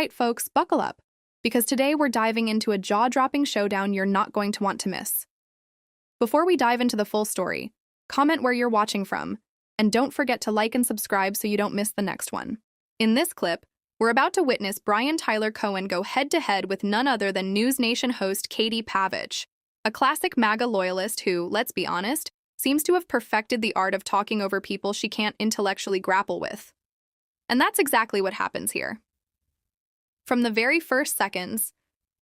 right, folks, buckle up, because today we're diving into a jaw-dropping showdown you're not going to want to miss. Before we dive into the full story, comment where you're watching from, and don't forget to like and subscribe so you don't miss the next one. In this clip, we're about to witness Brian Tyler Cohen go head-to-head with none other than NewsNation host Katie Pavlich, a classic MAGA loyalist who, let's be honest, seems to have perfected the art of talking over people she can't intellectually grapple with. And that's exactly what happens here. From the very first seconds,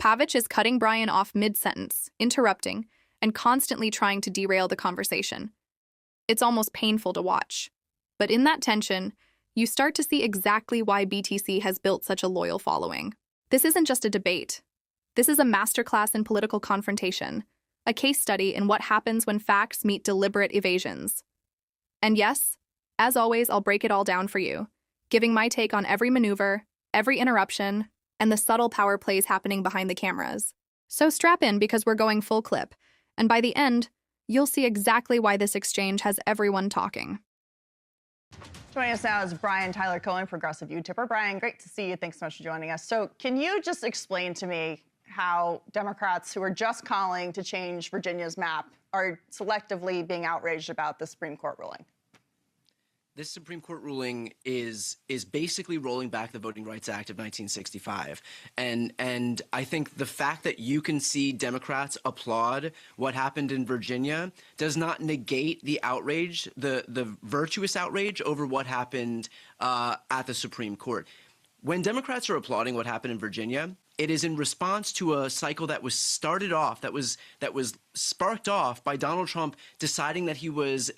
Pavlich is cutting Brian off mid-sentence, interrupting, and constantly trying to derail the conversation. It's almost painful to watch. But in that tension, you start to see exactly why BTC has built such a loyal following. This isn't just a debate. This is a masterclass in political confrontation, a case study in what happens when facts meet deliberate evasions. And yes, as always, I'll break it all down for you, giving my take on every maneuver, every interruption, and the subtle power plays happening behind the cameras. So strap in because we're going full clip, and by the end, you'll see exactly why this exchange has everyone talking. Joining us now is Brian Tyler Cohen, progressive YouTuber. Brian, great to see you. Thanks so much for joining us. So can you just explain to me how Democrats who are just calling to change Virginia's map are selectively being outraged about the Supreme Court ruling? This Supreme Court ruling is basically rolling back the Voting Rights Act of 1965. And I think the fact that you can see Democrats applaud what happened in Virginia does not negate the outrage, the virtuous outrage over what happened at the Supreme Court. When Democrats are applauding what happened in Virginia, it is in response to a cycle that was started off, that was sparked off by Donald Trump deciding that he was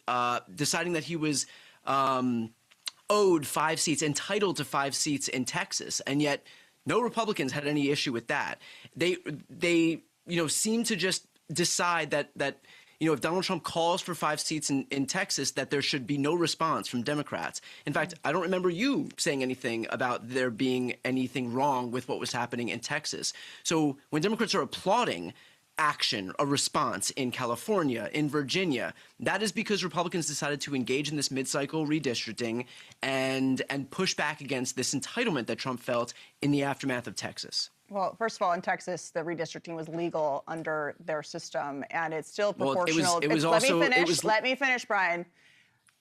owed 5 seats, entitled to 5 seats in Texas, and yet no Republicans had any issue with that. They seem to just decide that if Donald Trump calls for 5 seats in Texas, that there should be no response from Democrats. In fact, I don't remember you saying anything about there being anything wrong with what was happening in Texas. So when Democrats are applauding action, a response in California, in Virginia, that is because Republicans decided to engage in this mid-cycle redistricting and push back against this entitlement that Trump felt in the aftermath of Texas. Well, first of all, in Texas, the redistricting was legal under their system, and it's still proportional. Let me finish, Brian.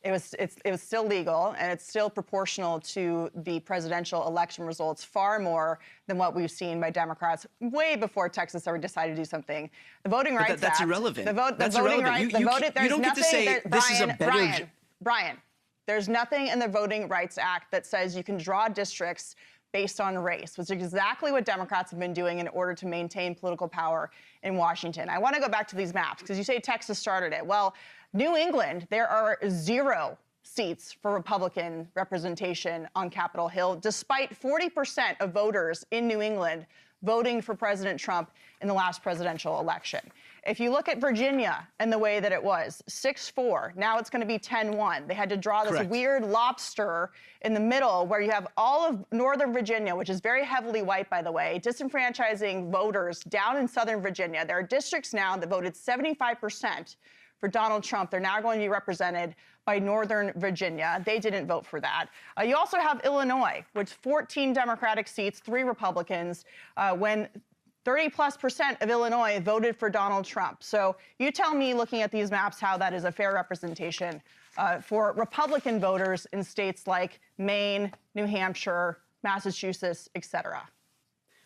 It was still legal, and it's still proportional to the presidential election results far more than what we've seen by Democrats way before Texas ever decided to do something. The Voting Rights Act. That's irrelevant. That's irrelevant. You don't get to say this is a better. Brian, there's nothing in the Voting Rights Act that says you can draw districts based on race, which is exactly what Democrats have been doing in order to maintain political power in Washington. I want to go back to these maps because you say Texas started it. Well, New England, there are 0 seats for Republican representation on Capitol Hill, despite 40% of voters in New England voting for President Trump in the last presidential election. If you look at Virginia and the way that it was, 6-4, now it's going to be 10-1. They had to draw this weird lobster in the middle where you have all of Northern Virginia, which is very heavily white, by the way, disenfranchising voters down in Southern Virginia. There are districts now that voted 75% for Donald Trump. They're now going to be represented by Northern Virginia. They didn't vote for that. You also have Illinois, with 14 Democratic seats, 3 Republicans, when 30+% of Illinois voted for Donald Trump. So you tell me, looking at these maps, how that is a fair representation for Republican voters in states like Maine, New Hampshire, Massachusetts, et cetera.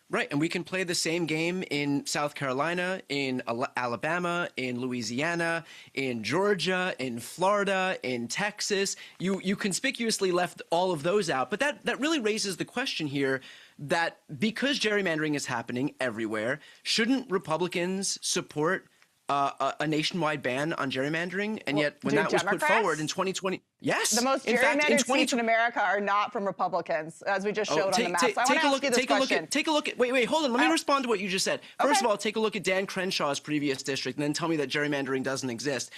Right, and we can play the same game in South Carolina, in Alabama, in Louisiana, in Georgia, in Florida, in Texas. You conspicuously left all of those out, but that really raises the question here that because gerrymandering is happening everywhere, shouldn't Republicans support a nationwide ban on gerrymandering? And yet when that was put forward in 2020, yes. The most gerrymandered seats in America are not from Republicans, as we just showed on the maps. I want to ask you this question. Take a look at, wait, hold on. Let me respond to what you just said. First of all, take a look at Dan Crenshaw's previous district and then tell me that gerrymandering doesn't exist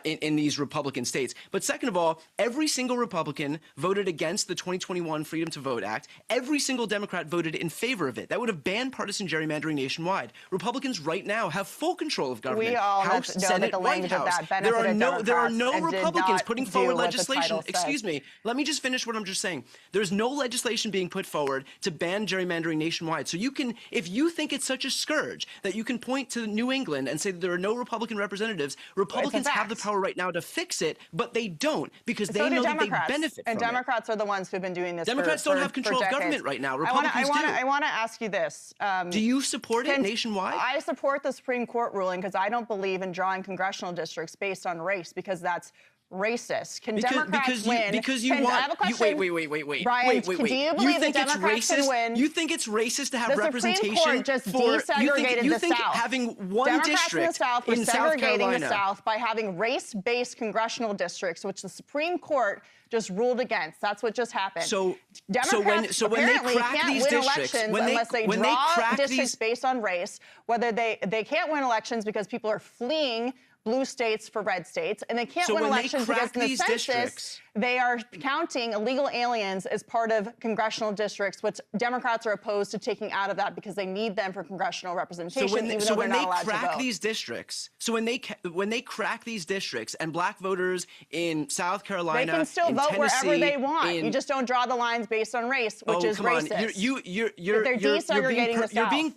in these Republican states. But second of all, every single Republican voted against the 2021 Freedom to Vote Act. Every single Democrat voted in favor of it. That would have banned partisan gerrymandering nationwide. Republicans right now have full control of government. We all House, know Senate, that the language White of House. that There benefited are no Democrats Republicans putting forward legislation. legislation, excuse me, let me just finish what I'm just saying. There's no legislation being put forward to ban gerrymandering nationwide. So you can, if you think it's such a scourge that you can point to New England and say that there are no Republican representatives, Republicans have the power right now to fix it, but they don't because they know that they benefit from it. And Democrats are the ones who've been doing this Democrats don't have control of government right now. Republicans do. I want to ask you this. Do you support it nationwide? I support the Supreme Court ruling because I don't believe in drawing congressional districts based on race because that's racist. Can Democrats win? Because you want. I have a question. Wait. Brian, do you believe that Democrats can win? You think it's racist to have representation? The Supreme Court just desegregated you the think South. Having one Democrats district in the South were in South segregating Carolina. the South by having race-based congressional districts, which the Supreme Court just ruled against. That's what just happened. So Democrats when they apparently crack can't these win districts, elections unless they draw districts these based on race. Whether they can't win elections because people are fleeing blue states for red states, and they can't win elections because in the census they are counting illegal aliens as part of congressional districts, which Democrats are opposed to taking out of that because they need them for congressional representation. So when they crack these districts, when they crack these districts, and black voters in South Carolina, they can still vote Tennessee, wherever they want. You just don't draw the lines based on race, which is racist. They're desegregating the South.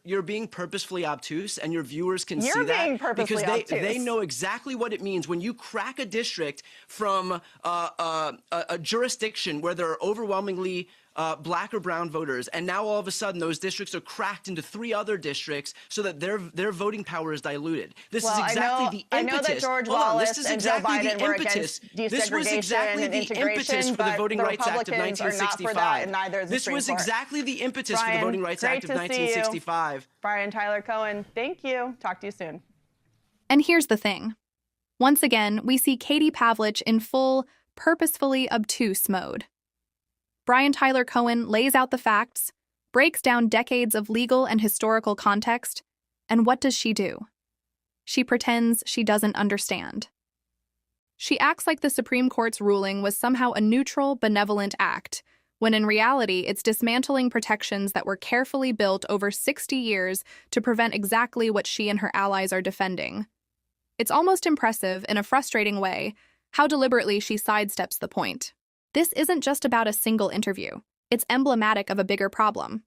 You're being purposefully obtuse, and your viewers can see that. You're being purposely obtuse. Because they know exactly what it means when you crack a district from a jurisdiction where there are overwhelmingly black or brown voters, and now all of a sudden those districts are cracked into 3 other districts so that their voting power is diluted. This is exactly the impetus. I know that George Wallace and Joe Biden were against desegregation This was exactly and the integration, impetus for the Voting but Rights Act of Republicans are not for 1965. that, and neither is the This Supreme was Court. exactly the impetus for the Voting Rights Act of 1965. Brian Tyler Cohen, thank you. Talk to you soon. And here's the thing. Once again, we see Katie Pavlich in full, purposefully obtuse mode. Brian Tyler Cohen lays out the facts, breaks down decades of legal and historical context, and what does she do? She pretends she doesn't understand. She acts like the Supreme Court's ruling was somehow a neutral, benevolent act, when in reality it's dismantling protections that were carefully built over 60 years to prevent exactly what she and her allies are defending. It's almost impressive, in a frustrating way, how deliberately she sidesteps the point. This isn't just about a single interview. It's emblematic of a bigger problem.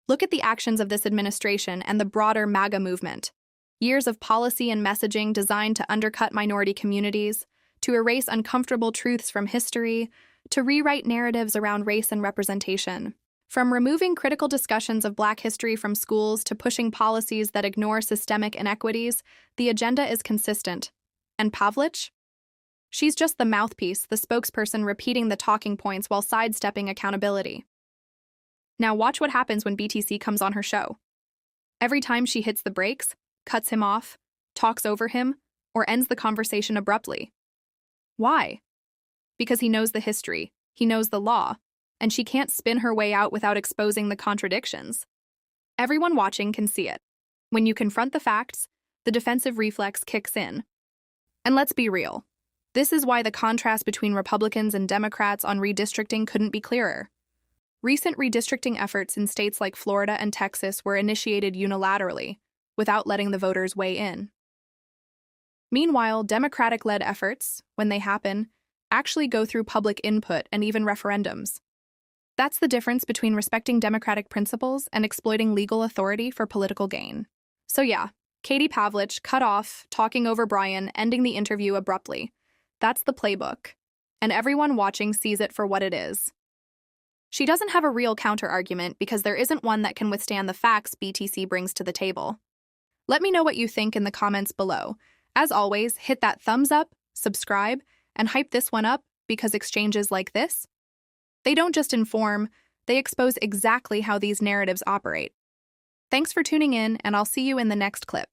Look at the actions of this administration and the broader MAGA movement. Years of policy and messaging designed to undercut minority communities, to erase uncomfortable truths from history, to rewrite narratives around race and representation. From removing critical discussions of Black history from schools to pushing policies that ignore systemic inequities, the agenda is consistent. And Pavlich? She's just the mouthpiece, the spokesperson repeating the talking points while sidestepping accountability. Now watch what happens when BTC comes on her show. Every time she hits the brakes, cuts him off, talks over him, or ends the conversation abruptly. Why? Because he knows the history, he knows the law, and she can't spin her way out without exposing the contradictions. Everyone watching can see it. When you confront the facts, the defensive reflex kicks in. And let's be real. This is why the contrast between Republicans and Democrats on redistricting couldn't be clearer. Recent redistricting efforts in states like Florida and Texas were initiated unilaterally, without letting the voters weigh in. Meanwhile, Democratic-led efforts, when they happen, actually go through public input and even referendums. That's the difference between respecting democratic principles and exploiting legal authority for political gain. So yeah, Katie Pavlich cut off, talking over Brian, ending the interview abruptly. That's the playbook, and everyone watching sees it for what it is. She doesn't have a real counter-argument because there isn't one that can withstand the facts BTC brings to the table. Let me know what you think in the comments below. As always, hit that thumbs up, subscribe, and hype this one up because exchanges like this, they don't just inform, they expose exactly how these narratives operate. Thanks for tuning in, and I'll see you in the next clip.